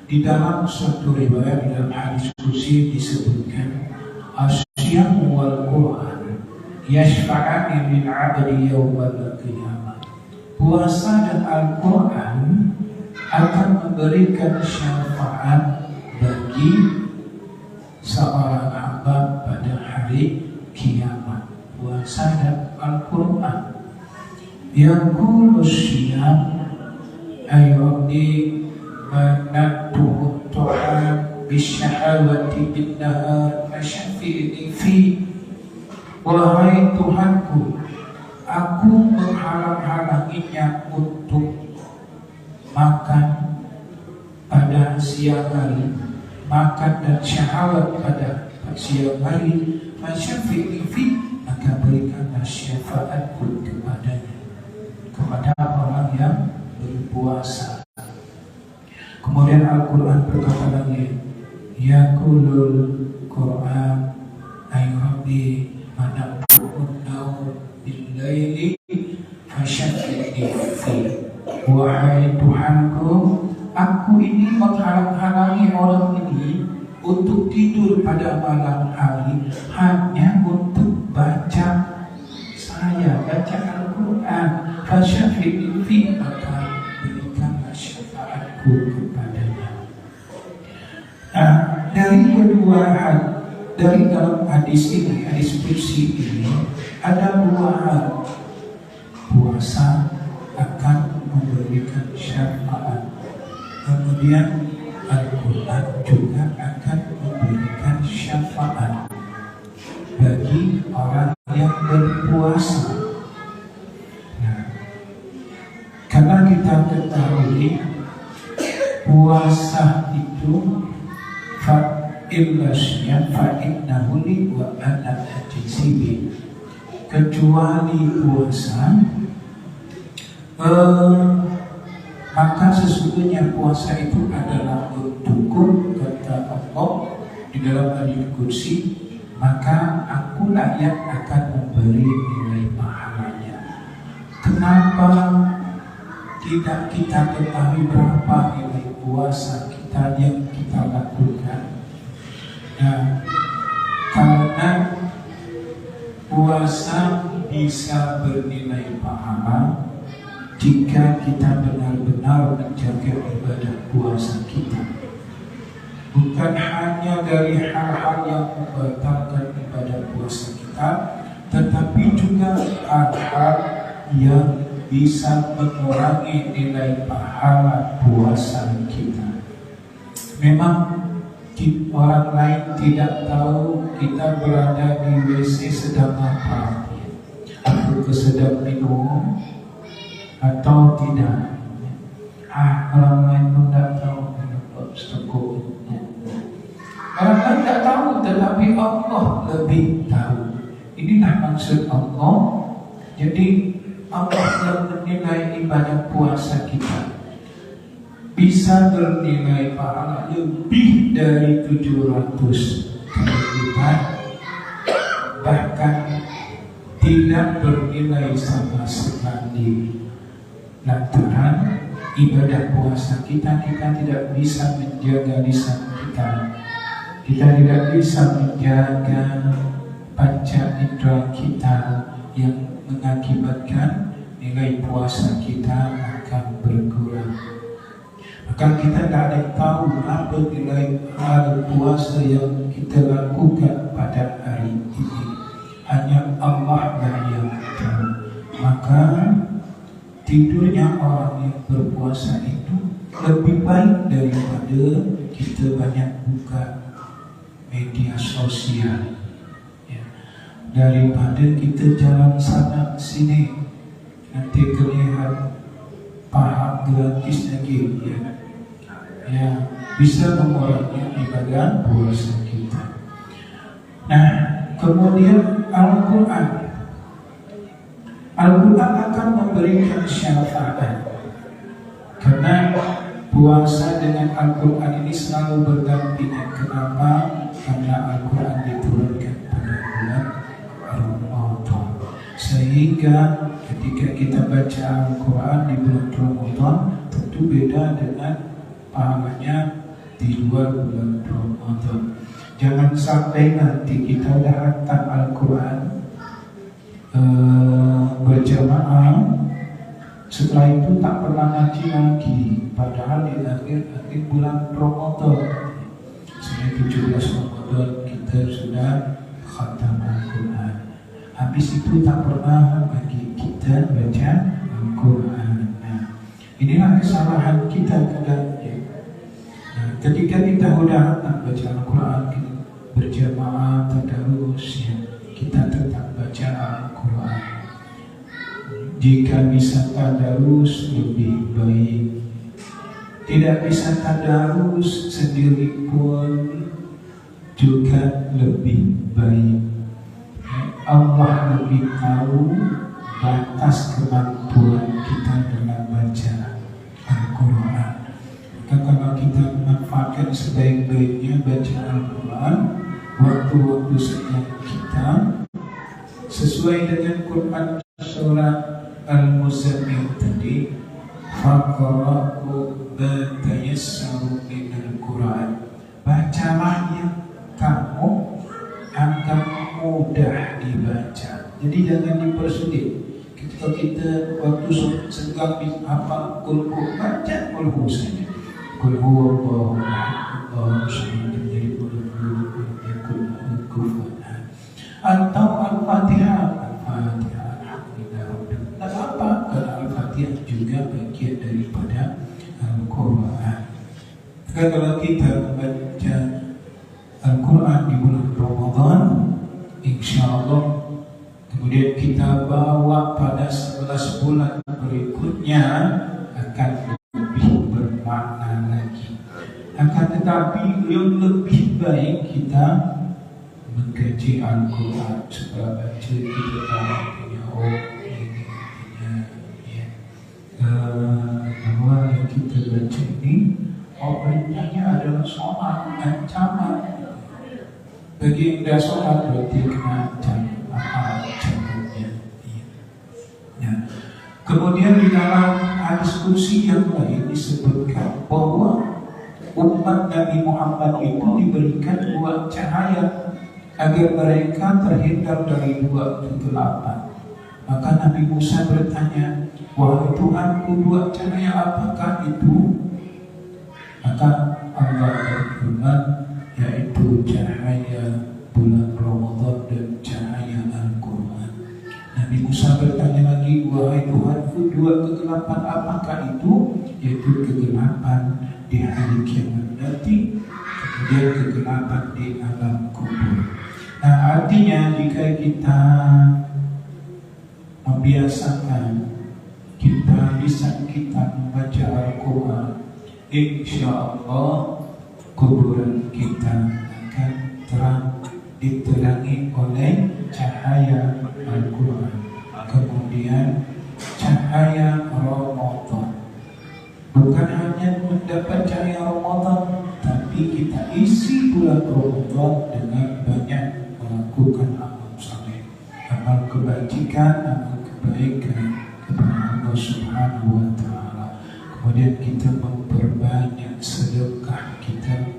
Di dalam suatu riwayat dalam hadis qudsi disebutkan asyam wal Quran yashfa'ani min 'abdi yaumal qiyamah. Puasa dan Al-Quran akan memberikan syafaat bagi seorang hamba pada hari kiamat. Puasa dan Al-Quran. Yaqulu syiyam ayyuhdi manatuhu tu'am bisyahawati bin nahar fasyafi'ni fi. Wahai Tuhanku, aku menghalang-halanginya untuk makan pada siang hari, makan dan syahwat pada siang hari. Fasyafi'ni fi, maka berikanlah syafaatku kepadanya, kepada orang yang berpuasa. Kemudian Al-Quran berkata lagi, Yaqulul Quran ay Rabbi manabtu'un naum bil-laili fasyafi'ni fi. Wahai Tuhanku, aku ini menghalang-halangi orang ini untuk tidur pada malam hari hanya untuk baca Al-Quran. Fasyafi'ni fi, maka berikanlah syafaatku kepadanya. Dari dalam hadis ini, hadis qudsi ini, ada dua hal. Puasa akan memberikan syafaat, kemudian Al-Quran juga akan memberikan syafaat bagi orang yang berpuasa. Karena kita ketahui puasa itu fa'illasnya fa'innahu li wa ana ajzibi. Kecuali puasa, maka sesungguhnya puasa itu adalah untukku, kata Allah di dalam hadis qudsi, maka akulah yang akan memberi nilai pahalanya. Kenapa tidak kita ketahui berapa nilai puasa kita yang kita lakukan? Nah, karena puasa bisa bernilai pahala jika kita benar-benar menjaga ibadah puasa kita. Bukan hanya dari hal-hal yang membatalkan ibadah puasa kita, tetapi juga hal-hal yang bisa mengurangi nilai pahala puasa kita. Memang orang lain tidak tahu kita berada di WC sedang apa, apakah sedang minum atau tidak. Orang lain pun tidak tahu. Orang lain tidak tahu, tetapi Allah lebih tahu. Inilah maksud Allah. Jadi Allah yang menilai ibadah puasa kita bisa bernilai pahala lebih dari 700 kali lipat, bahkan tidak bernilai sama sekali. Lantaran ibadah puasa kita tidak bisa menjaga lisan kita, kita tidak bisa menjaga panca indera kita yang mengakibatkan nilai puasa kita akan berkurang. Maka kita tidak ada tahu apa nilai hal puasa yang kita lakukan pada hari ini. Hanya Allah yang tahu. Maka tidurnya orang yang berpuasa itu lebih baik daripada kita banyak buka media sosial, daripada kita jalan sana sini nanti kelihatan paha gratis lagi, bisa mengurangi ibadah puasa kita. Nah, kemudian Al-Quran akan memberikan syafaat, karena puasa dengan Al-Quran ini selalu berdampingan. Kenapa? Karena Al-Quran diturunkan pada bulan Ramadan, sehingga ketika kita baca Al-Quran di bulan Ramadan tentu beda dengan pahalanya di luar bulan Ramadan. Jangan sampai nanti kita udah hantam Al-Quran berjamaah, setelah itu tak pernah ngaji lagi, padahal di akhir bulan Ramadan, sampai 17 Ramadan kita sudah khatam Al-Quran. Habis itu tak pernah lagi kita baca Al-Quran. Nah, inilah kesalahan kita kadang-kadang. Nah, ketika kita sudah baca Al-Quran, kita berjamaah tadarus, ya, kita tetap baca Al-Quran. Jika bisa tadarus lebih baik. Tidak bisa tadarus sendiri pun juga lebih baik. Allah lebih tahu batas kemampuan kita dalam baca Al-Quran. Maka kalau kita memanfaatkan sebaik-baiknya baca Al-Quran, waktu-waktu setiap kita sesuai dengan Quran surah Al-Muzammil tadi, faqra'u ma tayassaru minal Quran. Bacalah yang kamu akan mudah dibaca. Jadi jangan dipersulit. Ketika kita waktu sedang apa kulhu, baca kulhu saja. Kulhu Allahu ahad, Allahu samad, jadi kulhu kufuwan. Atau Al-Fatihah, Al-Fatihah, alhamdulillah. Tak apa, karena Al-Fatihah juga bagian daripada Al-Quran. Kalau kita membaca Al-Quran di bulan Ramadan, insya Allah kemudian kita bawa pada 11 bulan berikutnya akan lebih bermakna lagi. Akan tetapi yang lebih baik kita mengkaji Al-Quran. Setelah baca kita tahu punya ini ya. Bahwa yang kita baca ini perintahnya adalah sholat, ancaman. Bagi yang dah sholat berarti kena caranya. Ya. Kemudian di dalam hadis qudsi yang lain disebutkan bahwa umat Nabi Muhammad itu diberikan dua cahaya agar mereka terhindar dari dua kegelapan. Maka Nabi Musa bertanya, wahai Tuhanku, dua cahaya apakah itu? Maka Allah berfirman, yaitu cahaya bulan Ramadan dan cahaya Al-Quran. Nabi Musa bertanya lagi, wahai Tuhanku, dua kegelapan apakah itu? Yaitu kegelapan di hari kiamat nanti, kemudian kegelapan di alam kubur. Nah, artinya jika kita membiasakan, kita membaca Al-Quran, insya Allah kuburan kita akan terang, diterangi oleh cahaya Al-Quran. Kemudian cahaya Ramadan, bukan hanya mendapat cahaya Ramadan, tapi kita isi bulan Ramadan dengan banyak melakukan amal saleh, amal kebajikan, amal kebaikan kepada Allah Subhanahu wa Ta'ala. Kemudian kita memperbanyak sedekah kita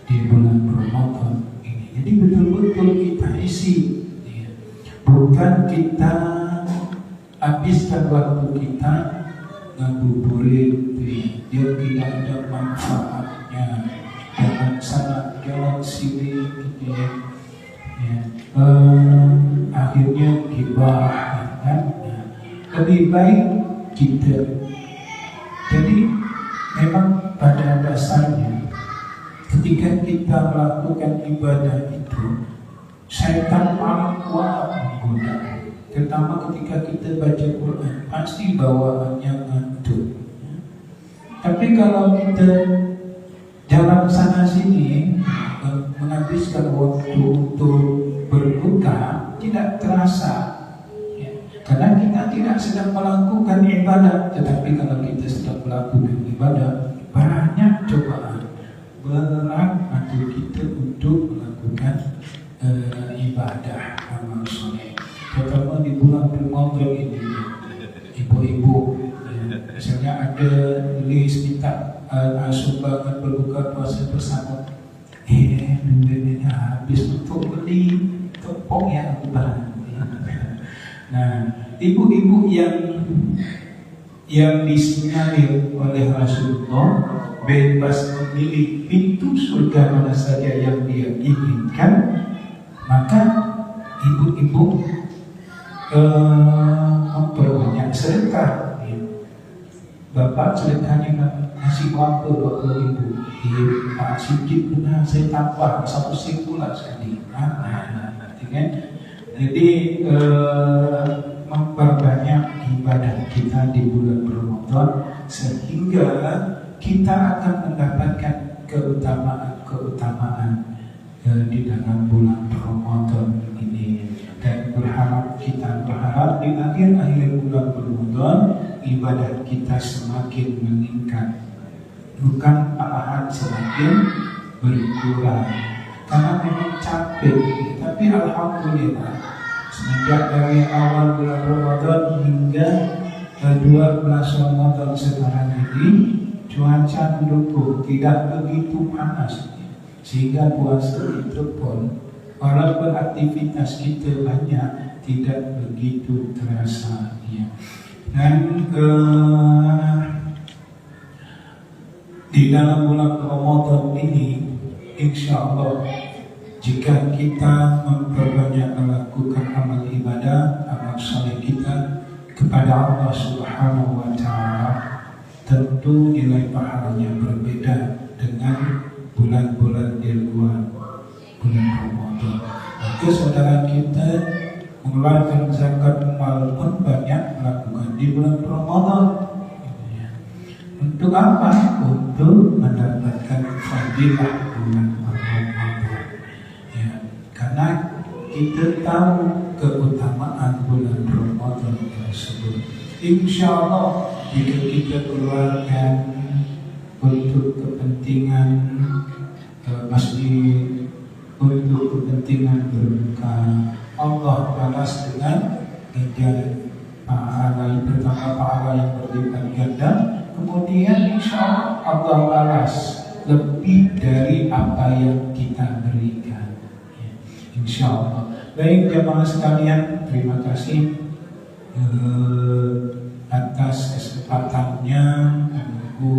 di bulan Ramadan ini. Jadi betul-betul kita isi, ya. Bukan kita habiskan waktu kita ngabuburit, dia tidak ada manfaatnya. Jangan sana, jangan sini, gitu ya. Akhirnya gibah, kan? Lebih baik kita. Jadi memang pada dasarnya ketika kita melakukan ibadah itu, syaitan paling kuat menggoda. Terutama ketika kita baca Quran, pasti bawaannya ngantuk. Tapi kalau kita jalan sana sini, menghabiskan waktu untuk berbuka, tidak terasa. Karena kita tidak sedang melakukan ibadah. Tetapi kalau kita sedang melakukan ibadah, banyak cobaan, berat hati kita untuk melakukan ibadah amal soleh. Terutama di bulan Ramadan ini, ibu-ibu, misalnya ada list minta sumbangan berbuka puasa bersama. Duitnya habis untuk beli tepung ya barang. Nah, ibu-ibu yang disinyalir oleh Rasulullah bebas memilih pintu surga mana saja yang dia inginkan, maka ibu-ibu memperbanyak sedekah. Bapak sedekahnya ngasih berapa 20.000, Pak sedikit benar saya tambah 1 bulan sekali. Kan? Jadi memperbanyak ibadah kita di bulan Ramadan sehingga kita akan mendapatkan keutamaan di dalam bulan Ramadan ini. Dan kita berharap di akhir bulan Ramadan ibadah kita semakin meningkat, bukan malahan semakin berkurang. Karena memang capek, tapi alhamdulillah semenjak dari awal bulan Ramadan hingga 12 Ramadan sekarang ini cuaca mendukung, tidak begitu panas, sehingga puasa itu pun walaupun aktivitas kita banyak tidak begitu terasa ya. Dan di dalam bulan Ramadan ini insya Allah jika kita memperbanyak melakukan amal ibadah, amal saleh kita kepada Allah Subhanahu wa Ta'ala, tentu nilai pahalanya berbeda dengan bulan-bulan di luar bulan Ramadan. Maka saudara kita mengeluarkan zakat mal pun banyak melakukan di bulan Ramadan. Untuk apa? Untuk mendapatkan fadilah bulan Ramadan. Ya, karena kita tahu keutamaan bulan Ramadan tersebut. Insya Allah jika kita keluarkan untuk kepentingan masjid, untuk kepentingan berbuka, Allah balas dengan ganjaran pahala yang pertama, pahala yang berlipat ganda. Kemudian insya Allah balas lebih dari apa yang kita berikan. Insya Allah. Baik jemaah sekalian, terima kasih atas kesempatannya menunggu.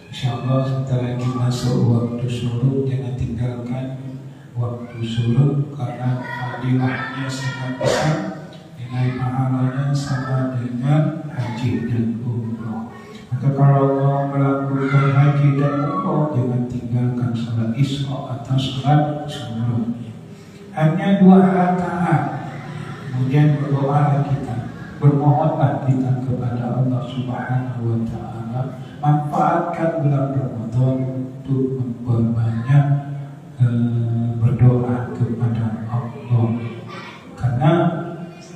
Insya Allah sebentar lagi masuk waktu surut, jangan tinggalkan waktu surut karena fadilahnya sangat besar, nilai pahalanya sama dengan haji dan umroh. Maka kalau mau melakukan haji dan umroh, jangan tinggalkan sholat isya atau sholat subuh. Hanya 2 rakaat. Kemudian berdoa kita, bermohonlah kita kepada Allah Subhanahu wa Ta'ala. Manfaatkan bulan Ramadan untuk memperbanyak berdoa kepada Allah, karena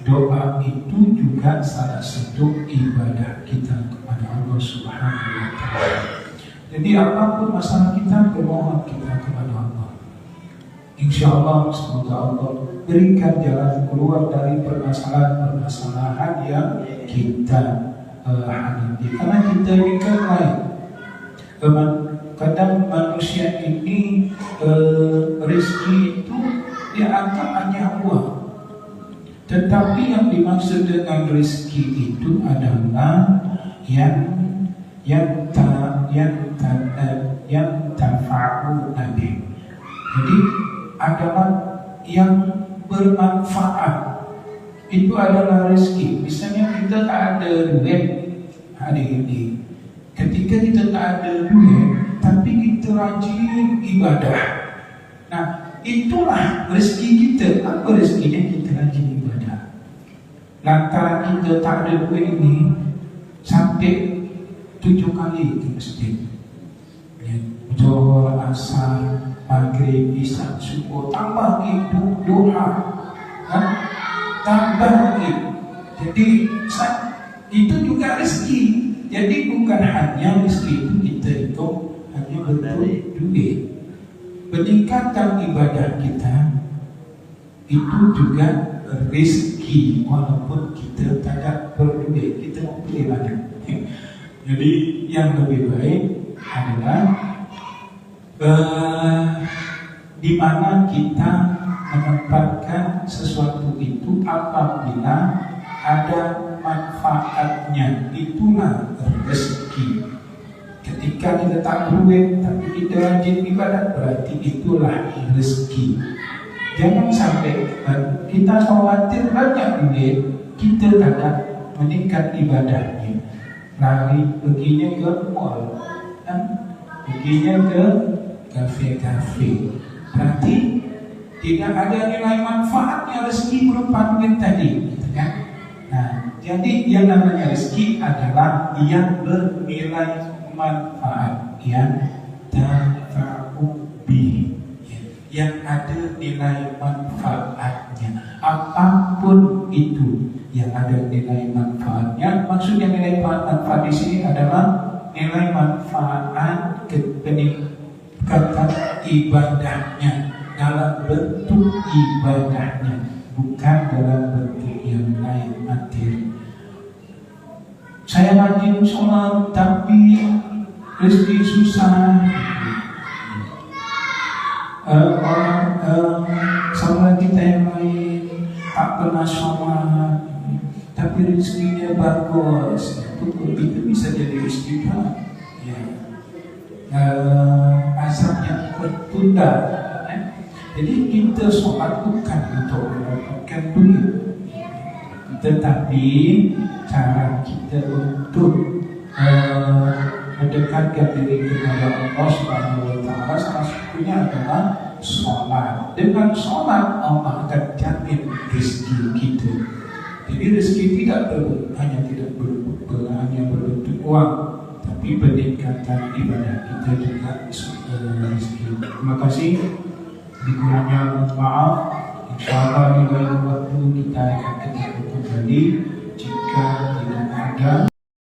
doa itu juga salah satu ibadah kita kepada Allah Subhanahu wa Ta'ala. Jadi apapun masalah kita, bermohon kita kepada Allah. Insya Allah semoga Allah berikan jalan keluar dari permasalahan-permasalahan yang kita hadapi. Karena kita ini kan lain. Kadang manusia ini rezeki itu dianggap hanya uang. Tetapi yang dimaksud dengan rezeki itu adalah yang tafa'u nabi. Jadi adalah yang bermanfaat. Itu adalah rezeki. Misalnya kita tak ada duit hari ini. Ketika kita tak ada duit, tapi kita rajin ibadah. Nah, itulah rezeki kita. Apa rezekinya? Kita rajin ibadah. Lantaran kita tak ada duit ini, sampai 7 kali ke masjid. Zuhur, asar, maghrib, isya, subuh, tambah itu duha, tambah lagi. Jadi itu juga rezeki. Jadi bukan hanya rezeki itu kita itu hanya bentuk duit. Peningkatan ibadah kita itu juga rezeki, walaupun kita tidak berduit, kita mau beli mana. Jadi yang lebih baik adalah di mana kita menempatkan sesuatu itu apabila ada manfaatnya, itulah rezeki. Ketika kita tak duit tapi kita rajin ibadat, berarti itulah rezeki. Jangan sampai kita khawatir banyak duit, kita tidak meningkat ibadahnya, lari perginya ke mall, perginya ke kafe-kafe, berarti tidak ada nilai manfaatnya rezeki berupa duit tadi, gitu kan? Nah, jadi yang namanya rezeki adalah yang bernilai manfaat, yang tanfa'u bihi, yang ada nilai manfaatnya. Apapun itu yang ada nilai manfaatnya, maksudnya nilai manfaat di sini adalah nilai manfaat peningkatan ibadahnya dalam bentuk ibadahnya, bukan dalam bentuk yang lain materi. Saya rajin sholat tapi rezeki susah. Saudara kita yang lain tak pernah sholat tapi rezekinya bagus, itu bisa jadi istighfar. Ya. Azabnya tertunda. Jadi kita sholat bukan untuk mendapatkan duit, tetapi cara kita untuk mendekatkan diri kepada Allah Subhanahu wa Ta'ala salah satunya adalah sholat. Dengan sholat Allah akan jamin rezeki kita. Jadi rezeki hanya berbentuk uang, tapi peningkatan ibadah kita juga rezeki. Terima kasih. Dikurangnya maaf. Insyaallah di lain waktu kita akan ketemu kembali.